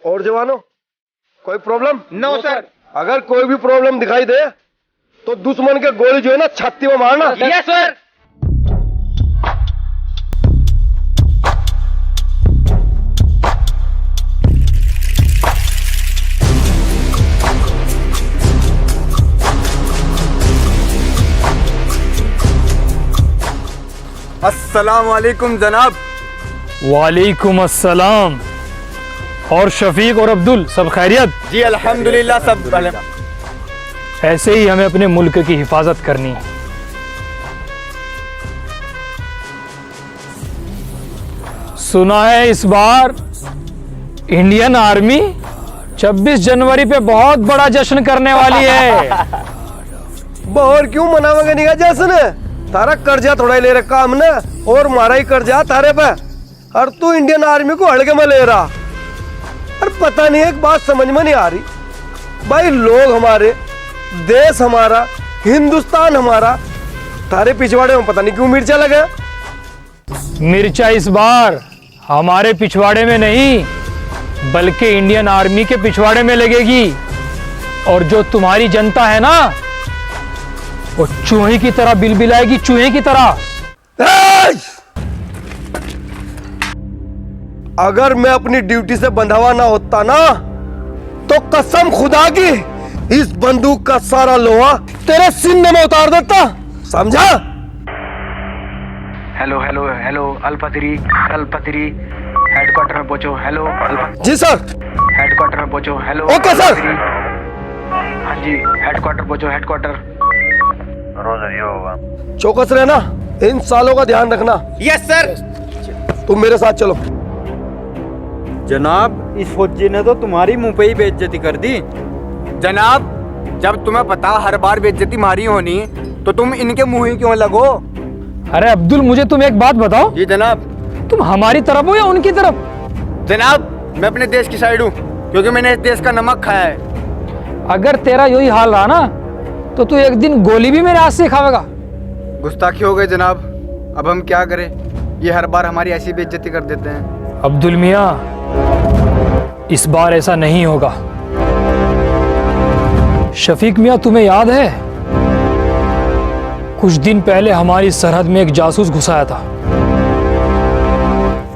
और जवानों, कोई प्रॉब्लम? No sir. अगर कोई भी प्रॉब्लम दिखाई दे तो दुश्मन के गोली जो है ना छाती में मारना। Yes sir. अस्सलाम वालेकुम जनाब। वालेकुम अस्सलाम। और शफीक और अब्दुल सब खैरियत? जी अल्हम्दुलिल्लाह सब। ऐसे ही हमें अपने मुल्क की हिफाजत करनी है। सुना है इस बार इंडियन आर्मी 26 जनवरी पे बहुत बड़ा जश्न करने वाली है। और क्यों मनावेंगे नहीं जश्न? तारा कर्जा थोड़ा ही ले रखा हमने और मारा ही कर्जा तारे पे, और तू इंडियन आर्मी को हल्के में ले रहा। और पता नहीं, एक बात समझ में नहीं आ रही भाई, लोग हमारे, देश हमारा, हिंदुस्तान हमारा, तारे पिछवाड़े में पता नहीं क्यों मिर्चा लगे। मिर्चा इस बार हमारे पिछवाड़े में नहीं बल्कि इंडियन आर्मी के पिछवाड़े में लगेगी। और जो तुम्हारी जनता है ना वो चूहे की तरह बिलबिलाएगी, चूहे की तरह। अगर मैं अपनी ड्यूटी से बंधा हुआ ना होता ना तो कसम खुदा की इस बंदूक का सारा लोहा तेरे सीने में उतार देता, समझा? Hello hello hello alpha 3 headquarter में पहुंचो। हेलो जी सर। हेडक्वार्टर में पहुंचो। Hello okay sir. हाँ जी हेडक्वार्टर पहुंचो। हेडक्वार्टर रोज ये होगा। चौकस रहना, इन सालों का ध्यान रखना। Yes sir. तुम मेरे साथ चलो। जनाब इस फौजी ने तो तुम्हारी मुंह पे ही बेइज्जती कर दी। जनाब जब तुम्हें पता हर बार बेइज्जती मारी होनी तो तुम इनके मुंह ही क्यों लगो? अरे अब्दुल, मुझे तुम एक बात बताओ, जी जनाब। तुम हमारी तरफ हो या उनकी तरफ? जनाब मैं अपने देश की साइड हूँ क्योंकि मैंने इस देश का नमक खाया है। अगर तेरा यही हाल रहा ना तो तू एक दिन गोली भी मेरे हाथ से खाएगा। गुस्ताखी हो गए जनाब, अब हम क्या करें? ये हर बार हमारी ऐसी बेइज्जती कर देते हैं। अब्दुल मियाँ, इस बार ऐसा नहीं होगा। शफीक मियाँ, तुम्हें याद है कुछ दिन पहले हमारी सरहद में एक जासूस घुसाया था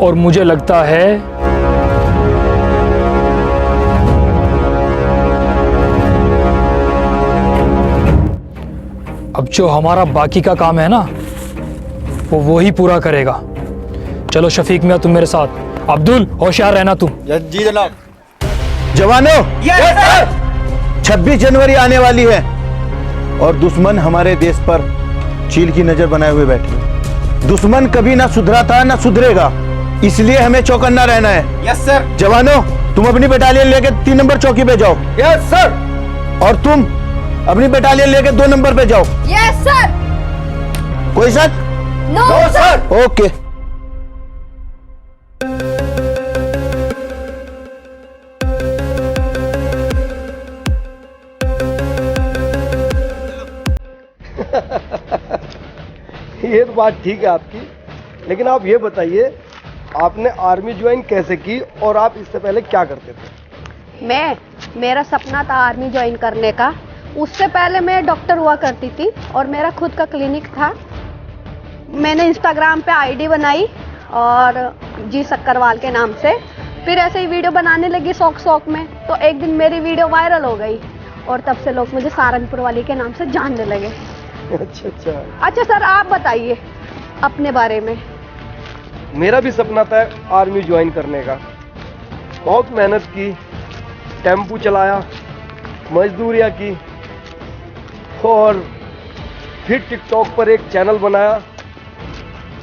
और मुझे लगता है अब जो हमारा बाकी का काम है ना वो ही पूरा करेगा। चलो शफीक मियाँ, तुम मेरे साथ। अब्दुल, होशियार रहना तुम। जी जनाब। जवानों, 26 जनवरी आने वाली है और दुश्मन हमारे देश पर चील की नजर बनाए हुए बैठे। दुश्मन कभी ना सुधरा था ना सुधरेगा, इसलिए हमें चौकन्ना रहना है। Yes sir. जवानों, तुम अपनी बटालियन लेके 3 नंबर चौकी पे जाओ। Yes sir. और तुम अपनी बटालियन लेके 2 नंबर पे जाओ। Yes sir. कोई शक? No sir. ओके। ये तो बात ठीक है आपकी, लेकिन आप ये बताइए आपने आर्मी ज्वाइन कैसे की और आप इससे पहले क्या करते थे? मेरा सपना था आर्मी ज्वाइन करने का। उससे पहले मैं डॉक्टर हुआ करती थी और मेरा खुद का क्लिनिक था। मैंने इंस्टाग्राम पे आईडी बनाई और जी सक्करवाल के नाम से, फिर ऐसे ही वीडियो बनाने लगी शौक में। तो एक दिन मेरी वीडियो वायरल हो गई और तब से लोग मुझे सहारनपुर वाली के नाम से जानने लगे। अच्छा सर, आप बताइए अपने बारे में। मेरा भी सपना था आर्मी ज्वाइन करने का। बहुत मेहनत की, टेम्पू चलाया, मजदूरियाँ की और फिर टिकटॉक पर एक चैनल बनाया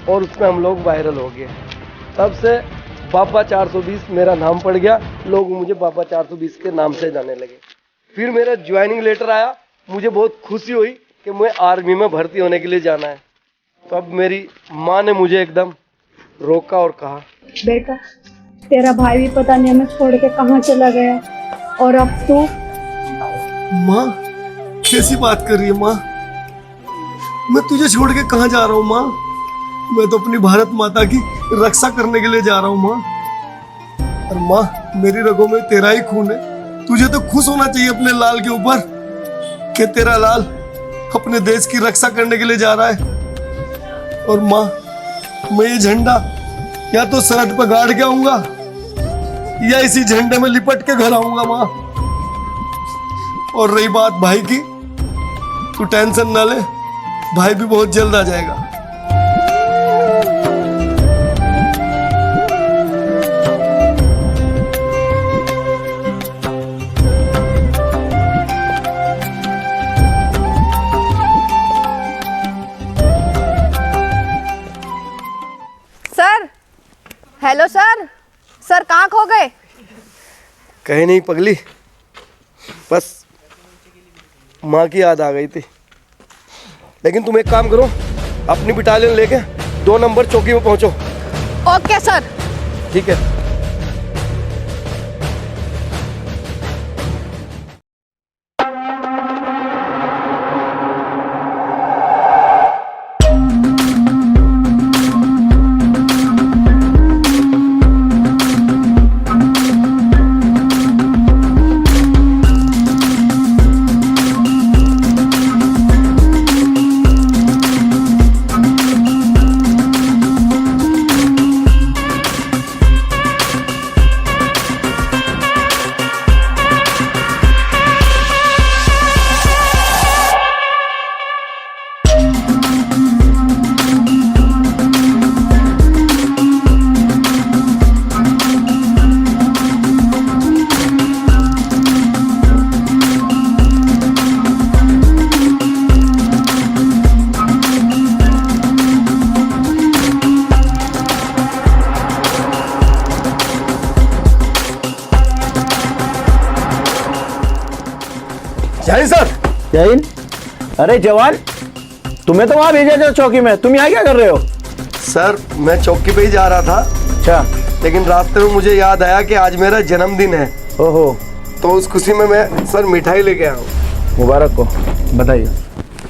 और उसमें हम लोग वायरल हो गए। तब से बाबा 420 मेरा नाम पड़ गया, लोग मुझे बाबा 420 के नाम से जाने लगे। फिर मेरा ज्वाइनिंग लेटर आया, मुझे बहुत खुशी हुई कि मैं आर्मी में भर्ती होने के लिए जाना है। तो अब मेरी माँ ने मुझे एकदम रोका और कहा, बेटा तेरा भाई भी पता नहीं हमें छोड़ के कहाँ चला गया और अब तू। माँ कैसी बात कर रही है माँ? मैं तुझे छोड़ के कहाँ जा रहा हूँ माँ? मैं तो अपनी भारत माता की रक्षा करने के लिए जा रहा हूँ माँ। और माँ, मेरी रगों में तेरा ही खून है। तुझे तो खुश होना चाहिए अपने लाल के ऊपर कि तेरा लाल अपने देश की रक्षा करने के लिए जा रहा है। और माँ, मैं ये झंडा या तो सरहद पर गाड़ के आऊंगा या इसी झंडे में लिपट के घर आऊंगा माँ। और रही बात भाई की, तू टेंशन ना ले, भाई भी बहुत जल्द आ जाएगा। Sir, hello sir. सर कहाँ खो गए? कहीं नहीं पगली, बस माँ की याद आ गई थी। लेकिन तुम एक काम करो, अपनी बटालियन लेके 2 नंबर चौकी में पहुंचो। Okay sir. ठीक है। जय सर। जय हिंद। अरे जवान, तुम्हें तो वहां भेजा था चौकी में, तुम यहाँ क्या कर रहे हो? सर, मैं चौकी पे ही जा रहा था। अच्छा। लेकिन रास्ते में मुझे याद आया कि आज मेरा जन्मदिन है। ओहो। तो उस खुशी में मैं सर मिठाई लेके आया हूँ। मुबारक हो, बधाई हो,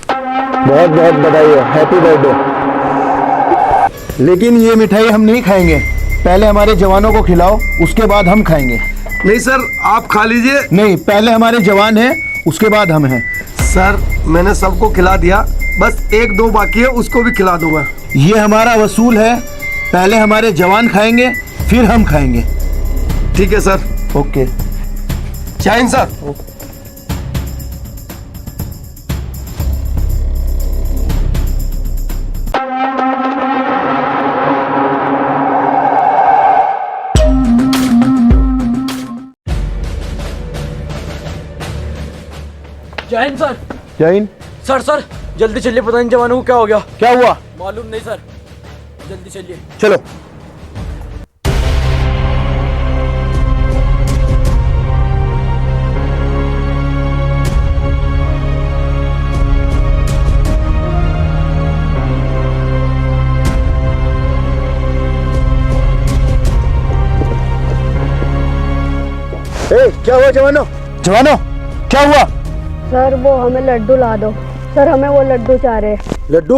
बहुत बहुत बधाई हो, हैप्पी बर्थडे। लेकिन ये मिठाई हम नहीं खाएंगे, पहले हमारे जवानों को खिलाओ, उसके बाद हम खाएंगे। नहीं सर, आप खा लीजिए। नहीं, पहले हमारे जवान हैं, उसके बाद हम हैं। सर, मैंने सबको खिला दिया, बस 1-2 बाकी है, उसको भी खिला दूंगा। ये हमारा वसूल है, पहले हमारे जवान खाएंगे फिर हम खाएंगे। ठीक है सर। ओके। जय हिंद सर। जय हिंद सर। जय हिंद। सर जल्दी चलिए, पता नहीं जवानों को क्या हो गया। क्या हुआ? मालूम नहीं सर, जल्दी चलिए। चलो। क्या हुआ जवानों? जवानों क्या हुआ? सर वो हमें लड्डू ला दो। सर हमें वो लड्डू चाह रहे हैं। लड्डू?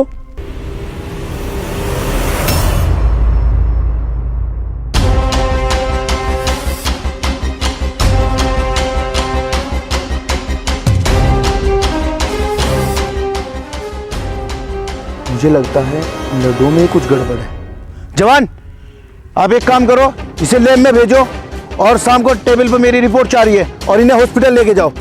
मुझे लगता है लड्डू में कुछ गड़बड़ है। जवान, आप एक काम करो, इसे लैब में भेजो और शाम को टेबल पर मेरी रिपोर्ट चाह रही है और इन्हें हॉस्पिटल लेके जाओ।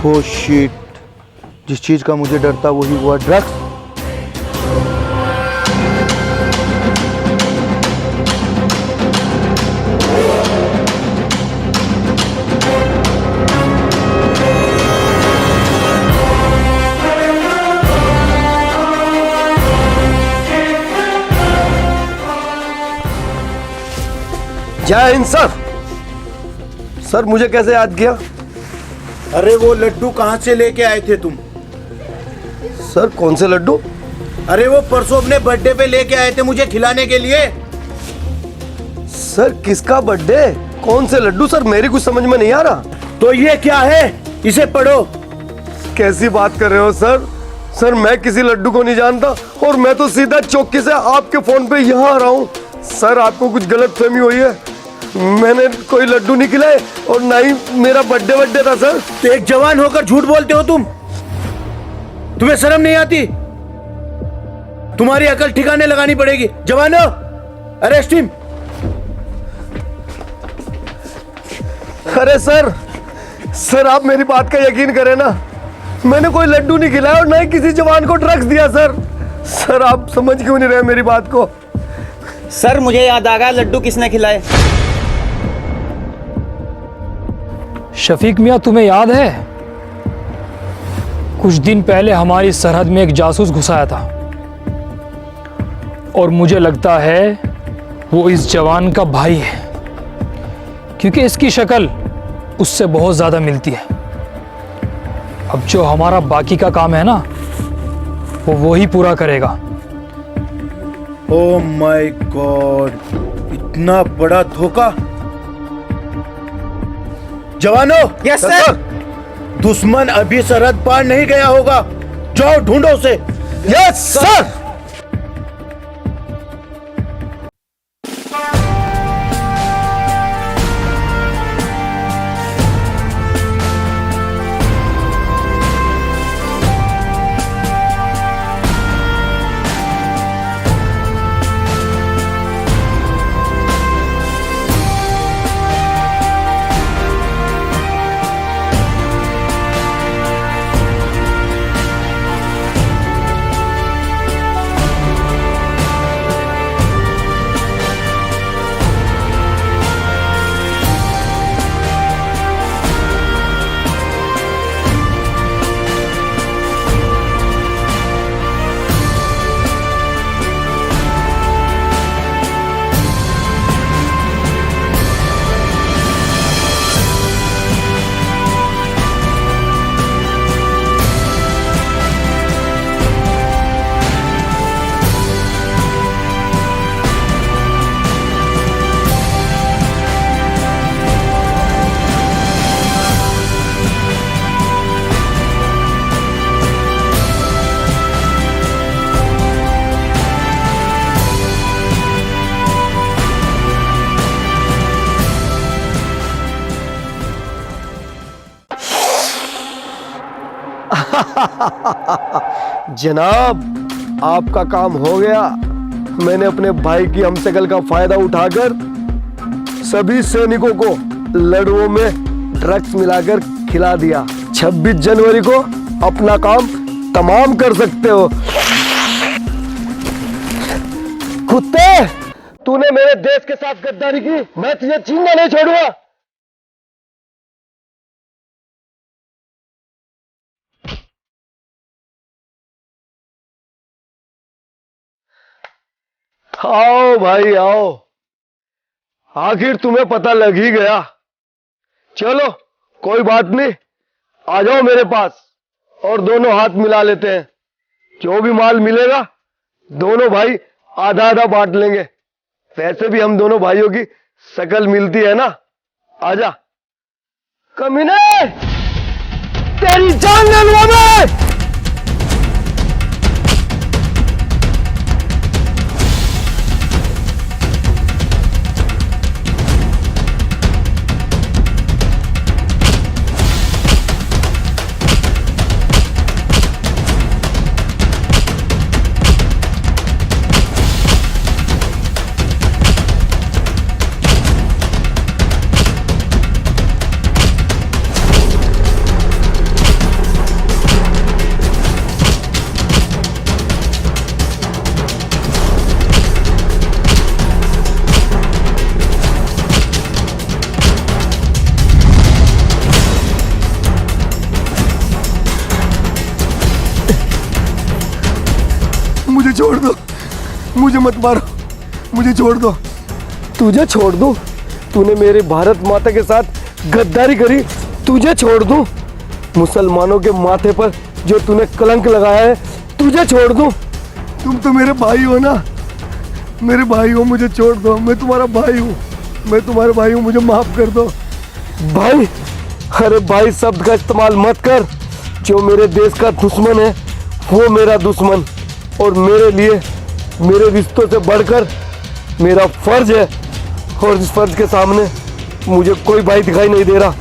ओह शिट, जिस चीज का मुझे डर था वही हुआ, ड्रग्स। जय हिंद सर। सर, मुझे कैसे याद किया? अरे वो लड्डू कहाँ से लेके आए थे तुम? सर, कौन से लड्डू? अरे वो परसों अपने बर्थडे पे लेके आए थे मुझे खिलाने के लिए। सर, किसका बर्थडे? कौन से लड्डू? सर, मेरी कुछ समझ में नहीं आ रहा। तो ये क्या है? इसे पढ़ो। कैसी बात कर रहे हो सर? सर मैं किसी लड्डू को नहीं जानता और मैं तो सीधा चौकी से आपके फोन पे यहाँ आ रहा हूँ। सर आपको कुछ गलतफहमी हुई है, मैंने कोई लड्डू नहीं खिलाए और ना ही मेरा बर्थडे था सर। तो एक जवान होकर झूठ बोलते हो तुम? तुम्हें शर्म नहीं आती? तुम्हारी अकल ठिकाने लगानी पड़ेगी। जवानों, अरेस्ट हिम। अरे सर आप मेरी बात का यकीन करें ना, मैंने कोई लड्डू नहीं खिलाया और ना ही किसी जवान को ड्रग्स दिया सर आप समझ क्यों नहीं रहे मेरी बात को? सर मुझे याद आ गया लड्डू किसने खिलाए। शफीक मियां, तुम्हें याद है कुछ दिन पहले हमारी सरहद में एक जासूस घुसाया था और मुझे लगता है वो इस जवान का भाई है, क्योंकि इसकी शक्ल उससे बहुत ज्यादा मिलती है। अब जो हमारा बाकी का काम है ना, वो ही पूरा करेगा। ओह माय गॉड, इतना बड़ा धोखा। जवानों, यस सर। दुश्मन अभी सरहद पार नहीं गया होगा, जाओ ढूंढो उसे। Yes sir. जनाब, आपका काम हो गया। मैंने अपने भाई की हमशक्ल का फायदा उठाकर सभी सैनिकों को लड़ुओं में ड्रग्स मिलाकर खिला दिया। 26 जनवरी को अपना काम तमाम कर सकते हो। कुत्ते, तूने मेरे देश के साथ गद्दारी की, मैं तुझे जिंदा नहीं छोड़ूंगा। आओ भाई आओ, आखिर तुम्हें पता लग ही गया। चलो कोई बात नहीं, आ जाओ मेरे पास और दोनों हाथ मिला लेते हैं। जो भी माल मिलेगा दोनों भाई आधा आधा बांट लेंगे। वैसे भी हम दोनों भाइयों की शक्ल मिलती है ना। आजा कमीने, तेरी जान ले लूंगा मैं। मुझे छोड़ दो, मुझे मत मारो, मुझे छोड़ दो। तुझे छोड़ दूं? तूने मेरे भारत माता के साथ गद्दारी करी, तुझे छोड़ दूं? मुसलमानों के माथे पर जो तूने कलंक लगाया है, तुझे छोड़ दूं? तुम तो मेरे भाई हो ना, मेरे भाई हो, मुझे छोड़ दो। मैं तुम्हारा भाई हूँ, मैं तुम्हारा भाई हूँ, मुझे माफ कर दो। भाई, अरे भाई शब्द का इस्तेमाल मत कर, जो मेरे देश का दुश्मन है वो मेरा दुश्मन, और मेरे लिए मेरे रिश्तों से बढ़कर मेरा फर्ज है, और इस फर्ज के सामने मुझे कोई भाई दिखाई नहीं दे रहा।